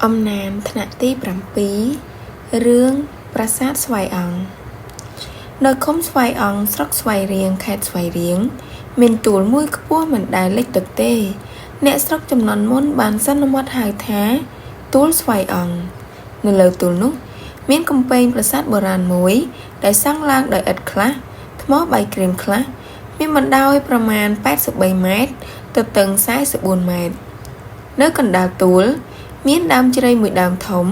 Âm Namថ្នាក់ទី7រឿងប្រាសាទស្វាយអង្គនៅឃុំស្វាយអង្គស្រុកស្វាយរៀងខេត្តស្វាយរៀងមានទួលមួយខ្ពស់មិនដែលលិចទឹកទេអ្នកស្រុកចំនួនមុនបានសន្មតហៅថាទួលស្វាយអង្គនៅលើទួលនោះមានកំពែងប្រាសាទបុរាណមួយដែលសាងឡើងដោយឥដ្ឋខ្លះថ្មបាយក្រៀមខ្លះមានបណ្ដោយប្រមាណ83ម៉ែត្រទៅទិង44ម៉ែត្រនៅកណ្ដាលទួលមានដើមជ្រៃមួយដើមធំ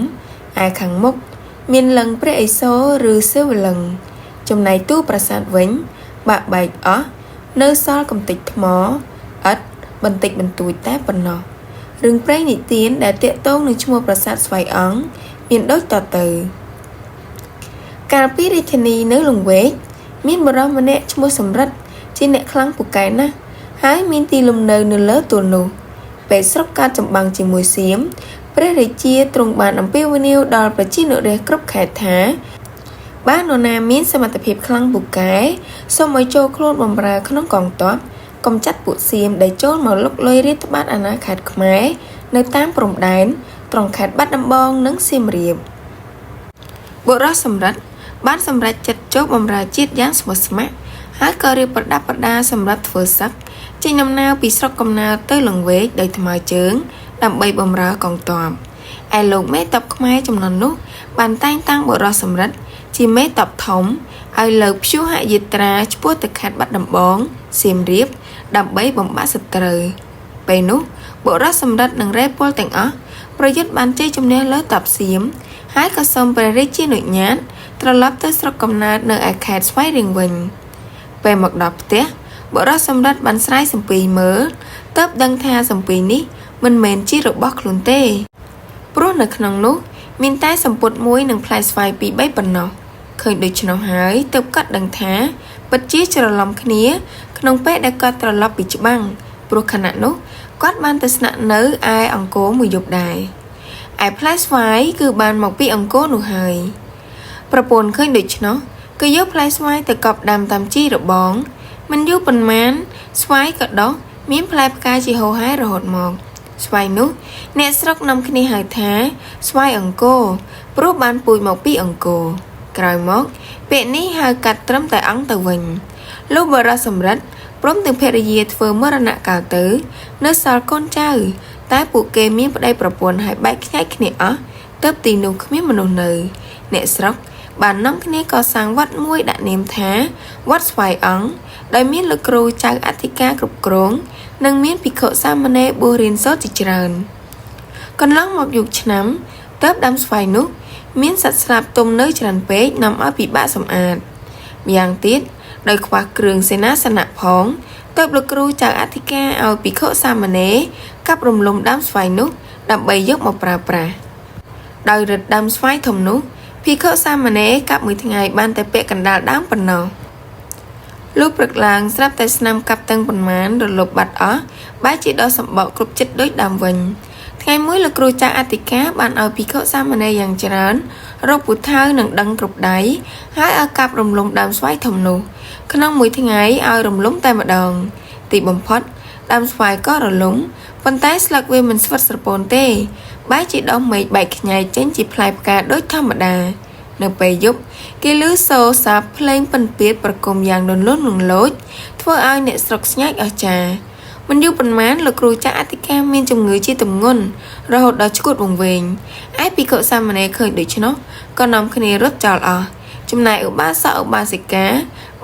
ឯខាងមុខមានលិង្គព្រះឥសូរឬសិវលិង្គចំណែកតួប្រាសាទវិញបាក់បែកអស់នៅសល់កំទេចថ្មឥដ្ឋបន្តិចបន្តួចតែប៉ុណ្ណោះរឿងព្រេងនិទានដែលទាក់ទងនឹងឈ្មោះប្រាសាទស្វាយអង្គមានដូចតទៅកាលពីរាជធានីនៅលង្វែកមានបុរសម្នាក់ឈ្មោះសំរិទ្ធជាអ្នកខ្លាំងពូកែណាស់ហើយមានទីលំនៅនៅលើទួលនោះពេលស្រុកកាត់ចម្បាំងជាមួយសៀមព្រះរាជាទ្រង់បានអំពាវនាវដល់ប្រជានុរាស្ត្រគ្រប់ខេត្តថាបាននរណាមានសមត្ថភាពខ្លាំងពូកែសូមឲ្យចូលខ្លួនបម្រើក្នុងកងទ័ពកំចាត់ពួកសៀមដែលចូលមកលុកលុយរាតត្បាតអាណាខេត្តខ្មែរនៅតាមព្រំដែនត្រង់ខេត្តបាត់ដំបងនិងសៀមរាបបុរសសំរិទ្ធបានសម្រេចចិត្តចូលបម្រើជាតិយ៉ាងស្មោះស្ម័គ្រហើយក៏រៀបប្រដាប់ប្រដាសម្រាប់ធ្វើសឹកចេញដំណើរពីស្រុកកំណើតទៅលង្វែកដោយថ្មើរជើងដើម្បីបម្រើកងទ័ពឯលោកមេទ័ពខ្មែរចំនួននោះបានតែងតាំងបុរសសំរិទ្ធជាមេទ័ពធំឲ្យលើកព្យូហយាត្រាឆ្ពោះទៅខេត្តបាត់ដំបងសៀមរាបដើម្បីបំបាក់សត្រូវពេលនោះបុរសសំរិទ្ធនិងរ៉េពលទាំងអស់ប្រយុទ្ធបានជ័យជំនះលើទ័ពសៀមហើយក៏សូមព្រះរាជានុញ្ញាតត្រឡប់ទៅស្រុកកំណើតនៅឯខេត្តស្វាយរៀងវិញពេលមកដល់ផ្ទះបុរសសំរិទ្ធបានស្រាយសំពីមើលទើបដឹងថាសំពីនេះមិនមែនជារបស់ខ្លួនទេព្រោះនៅក្នុងនោះមានតែសំពត់មួយនិងផ្លែស្វាយពីរបីប៉ុណ្ណោះឃើញដូច្នោះហើយទើបគាត់ដឹងថាពិតជាច្រឡំគ្នាក្នុងពេលដែលគាត់ត្រឡប់ពីច្បាំងព្រោះខណៈនោះគាត់បានទៅស្នាក់នៅឯអង្គរមួយយប់ដែរឯផ្លែស្វាយគឺបានមកពីអង្គរនោះហើយប្រពន្ធឃើញដូច្នោះគឺយកផ្លែស្វាយទៅកប់ដាំតាមជីរបងមិនយូរប៉ុន្មានស្វាយក៏ដុះមានផ្លែផ្កាជាហូរហែរហូតមកស្វាយនោះអ្នកស្រុកនាំគ្នាហៅថាស្វាយអង្គរព្រោះបានពូជមកពីអង្គរក្រោយមកពាក្យនេះហៅកាត់ត្រឹមតែអង្គទៅវិញលុះបុរសសំរិទ្ធព្រមទាំងភរិយាធ្វើមរណកាលទៅនៅសល់កូនចៅតែពួកគេមានប្តីប្រពន្ធហើយបែកខ្ញែកគ្នាអស់ទើបទីនោះគ្មានមនុស្សនៅអ្នកស្រុកបាននាំគ្នាកសាងវត្តមួយដាក់នាមថាវត្តស្វាយអង្គដោយមានលោកគ្រូចៅអធិការគ្រប់គ្រងនិងមានភិក្ខុសាមណេរបួសរៀនសូត្រជាច្រើនកន្លងមកយុគឆ្នាំទើបដាំស្វាយនោះមានសត្វស្លាបទុំនៅច្រើនពេកនាំឲ្យពិបាកសម្អាតម្យ៉ាងទៀតដោយខ្វះគ្រឿងសេនាសនៈផងទើបលោកគ្រូចៅអធិការឲ្យភិក្ខុសាមណេរកាប់រំលំដើមស្វាយនោះដើម្បីយកមកប្រើប្រាស់ដោយរឹតដើមស្វាយធំនោះភិក្ខុសាមណេរកាប់មួយថ្ងៃបានតែពាក់កណ្ដាលដើមប៉ុណ្ណោះលុះព្រឹកឡើងស្រាប់តែស្នាមកាប់ទាំងប៉ុន្មានរលប់បាត់អស់បែរជាដកសម្បកគ្រប់ចិត្តដូចដើមវិញថ្ងៃមួយលោកគ្រូចៅអធិការបានឲ្យភិក្ខុសាមណេរយ៉ាងច្រើនរកពូថៅនិងដឹងគ្រប់ដៃហើយឲ្យកាប់រំលំដើមស្វាយធំនោះក្នុងមួយថ្ងៃឲ្យរំលំតែម្ដងទីបំផុតដើមស្វាយក៏រលំប៉ុន្តែស្លឹកវាមិនស្វិតស្រពោនទេបែរជាដុះមែកបែកខ្ញែកចេញជាផ្លែផ្កាដូចធម្មតានៅពេលយប់គេឮសូរសាបភ្លេងពិណពាទ្យប្រគំយ៉ាងលន់លន់លងលោចធ្វើឲ្យអ្នកស្រុកស្ញែកអស្ចារ្យមិនយូរប៉ុន្មានលោកគ្រូចៅអធិការមានជំងឺជាទម្ងន់រហូតដល់ឈួតវង្វេងឯភិក្ខុសាមណេរឃើញដូច្នោះក៏នាំគ្នារត់ចោលអស់ចំណែកឧបាសកឧបាសិកា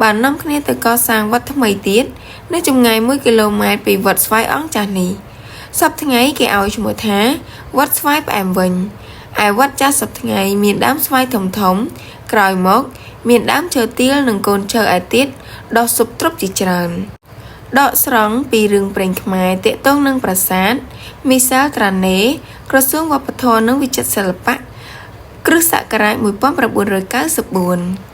បាននាំគ្នាទៅកសាងវត្តថ្មីទៀតនៅចម្ងាយ1គីឡូម៉ែត្រពីវត្តស្វាយអង្គចាស់នេះសប្តាហ៍ថ្ងៃគេឲ្យឈ្មោះថាវត្តស្វាយផ្អែមវិញឯវត្តចាស់សប្តាហ៍ថ្ងៃមានដើមស្វាយធំធំក្រោយមកមានដើមឈើទាលនិងកូនឈើឯទៀតដុះស៊ុបទ្រប់ជាច្រើនដកស្រង់ពីរឿងព្រេងខ្មែរទាក់ទងនឹងប្រាសាទមីសាលត្រាណេក្រសួងវប្បធម៌និងវិចិត្រសិល្បៈគ្រិស្តសករាជ1994